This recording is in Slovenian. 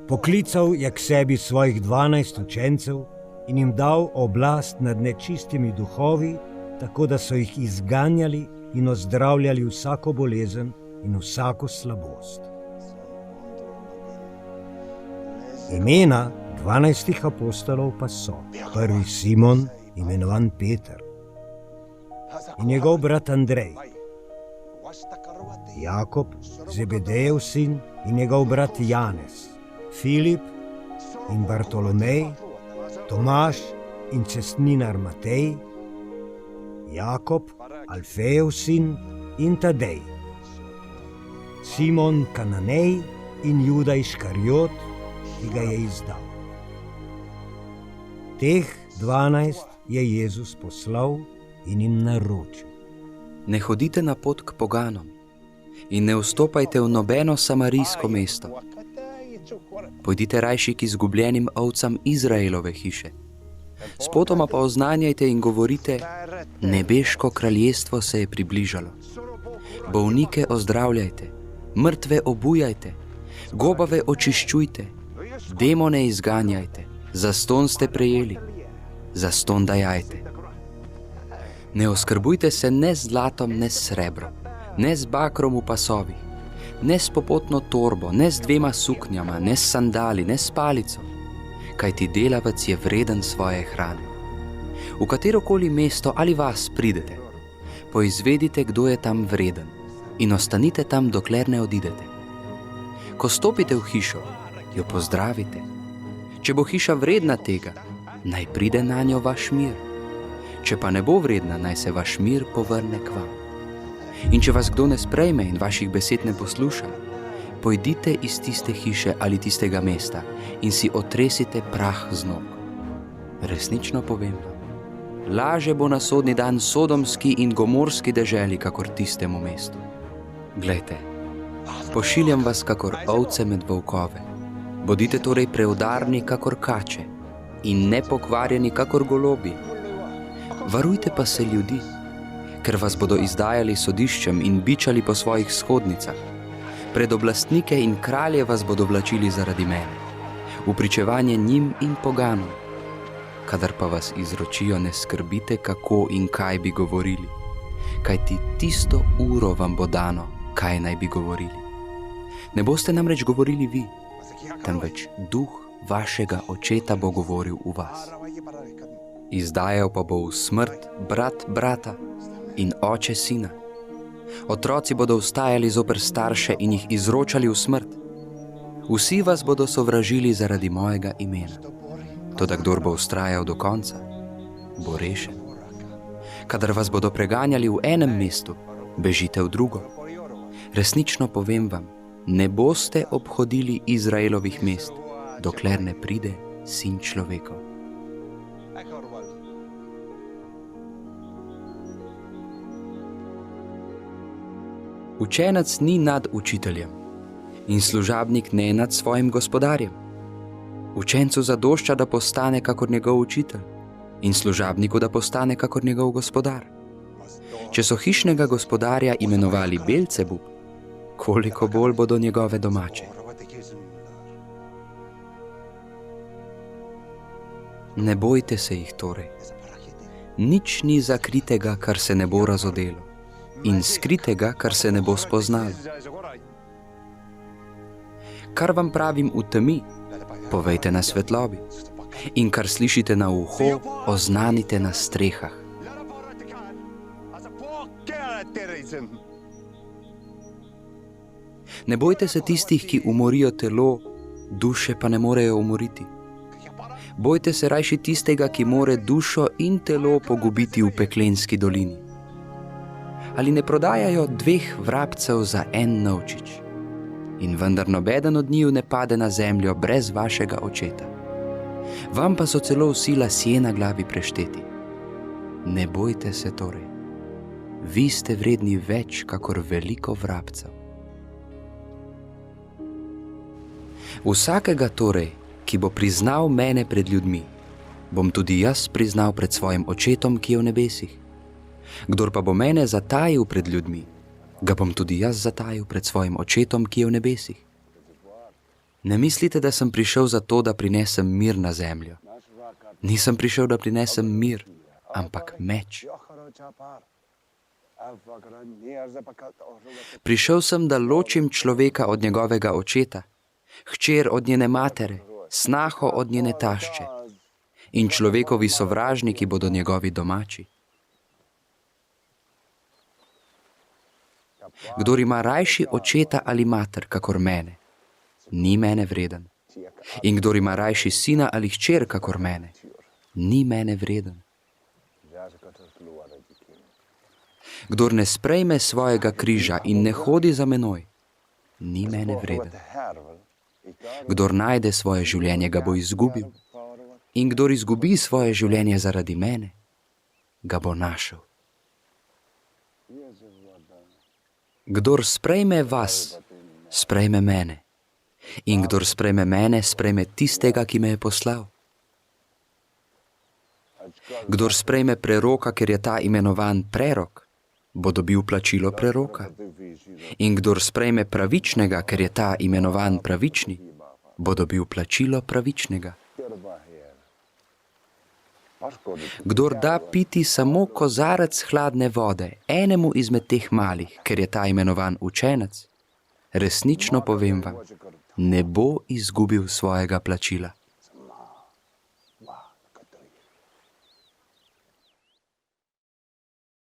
Poklical je k sebi svojih 12 učencev in jim dal oblast nad nečistimi duhovi, tako da so jih izganjali in ozdravljali vsako bolezen in vsako slabost. Imena 12 apostolov pa so: prvi Simon, imenovan Peter, in njegov brat Andrej, Jakob, Zebedejev sin, in njegov brat Janez, Filip in Bartolomej, Tomaž in cestninar Matej, Jakob, Alfejev sin, in Tadej, Simon Kananej in Juda Iškariot, ki ga je izdal. Teh 12 je Jezus poslal in jim naročil: Ne hodite na pot k poganom in ne vstopajte v nobeno samarijsko mesto. Pojdite rajši k izgubljenim ovcam Izraelove hiše. Spotoma pa oznanjajte in govorite: nebeško kraljestvo se je približalo. Bolnike ozdravljajte, mrtve obujajte, gobave očiščujte, demone izganjajte, zastonj ste prejeli, zastonj dajajte. Ne oskrbujte se ne z zlatom, ne s srebrom, ne z bakrom v pasovih, ne s popotno torbo, ne z 2 suknjama, ne s sandali, ne s palico, kajti delavec je vreden svoje hrane. V katerokoli mesto ali vas pridete, poizvedite, kdo je tam vreden, in ostanite tam, dokler ne odidete. Ko stopite v hišo, jo pozdravite. Če bo hiša vredna tega, naj pride na njo vaš mir. Če pa ne bo vredna, naj se vaš mir povrne k vam. In če vas kdo ne sprejme in vaših besed ne posluša, pojdite iz tiste hiše ali tistega mesta in si otresite prah z nog. Resnično povem vam, laže bo na sodni dan sodomski in gomorski deželi, kakor tistemu mestu. Glejte, pošiljam vas kakor ovce med volkove. Bodite torej preudarni kakor kače in nepokvarjeni kakor golobi. Varujte pa se ljudi, ker vas bodo izdajali sodiščem in bičali po svojih shodnicah. Pred oblastnike in kralje vas bodo vlačili zaradi mene, v pričevanje njim in poganom. Kadar pa vas izročijo, ne skrbite, kako in kaj bi govorili, kajti tisto uro vam bo dano, kaj naj bi govorili. Ne boste namreč govorili vi, temveč duh vašega očeta bo govoril v vas. Izdajal pa bo v smrt brat brata in oče sina. Otroci bodo vstajali zoper starše in jih izročali v smrt. Vsi vas bodo sovražili zaradi mojega imena. Toda kdor bo vztrajal do konca, bo rešen. Kadar vas bodo preganjali v enem mestu, bežite v drugo. Resnično povem vam, ne boste obhodili Izraelovih mest, dokler ne pride Sin človekov. Učenec ni nad učiteljem in služabnik ne nad svojim gospodarjem. Učencu zadošča, da postane kakor njegov učitelj, in služabniku, da postane kakor njegov gospodar. Če so hišnega gospodarja imenovali Belcebub, koliko bolj bodo njegove domače. Ne bojte se jih torej. Nič ni zakritega, kar se ne bo razodelo, in skritega, kar se ne bo spoznalo. Kar vam pravim v temi, povejte na svetlobi, in kar slišite na uho, oznanite na strehah. Ne bojte se tistih, ki umorijo telo, duše pa ne morejo umoriti. Bojte se rajši tistega, ki more dušo in telo pogubiti v peklenski dolini. Ali ne prodajajo 2 vrabcev za 1 novčič? In vendar nobeden od njiju ne pade na zemljo brez vašega očeta. Vam pa so celo vsi lasje na glavi prešteti. Ne bojte se torej. Vi ste vredni več kakor veliko vrabcev. Vsakega torej, ki bo priznal mene pred ljudmi, bom tudi jaz priznal pred svojim očetom, ki je v nebesih. Kdor pa bo mene zatajil pred ljudmi, ga bom tudi jaz zatajil pred svojim očetom, ki je v nebesih. Ne mislite, da sem prišel zato, da prinesem mir na zemljo. Nisem prišel, da prinesem mir, ampak meč. Prišel sem, da ločim človeka od njegovega očeta, hčer od njene matere, snaho od njene tašče in človekovi sovražniki bodo njegovi domači. Kdor ima rajši očeta ali mater, kakor mene, ni mene vreden. In kdor ima rajši sina ali hčer, kakor mene, ni mene vreden. Kdor ne sprejme svojega križa in ne hodi za menoj, ni mene vreden. Kdor najde svoje življenje, ga bo izgubil. In kdor izgubi svoje življenje zaradi mene, ga bo našel. Kdor sprejme vas, sprejme mene. In kdor sprejme mene, sprejme tistega, ki me je poslal. Kdor sprejme preroka, ker je ta imenovan prerok, bo dobil plačilo preroka. In kdor sprejme pravičnega, ker je ta imenovan pravični, bo dobil plačilo pravičnega. Kdor da piti samo kozarec hladne vode enemu izmed teh malih, ker je ta imenovan učenec, resnično povem vam, ne bo izgubil svojega plačila.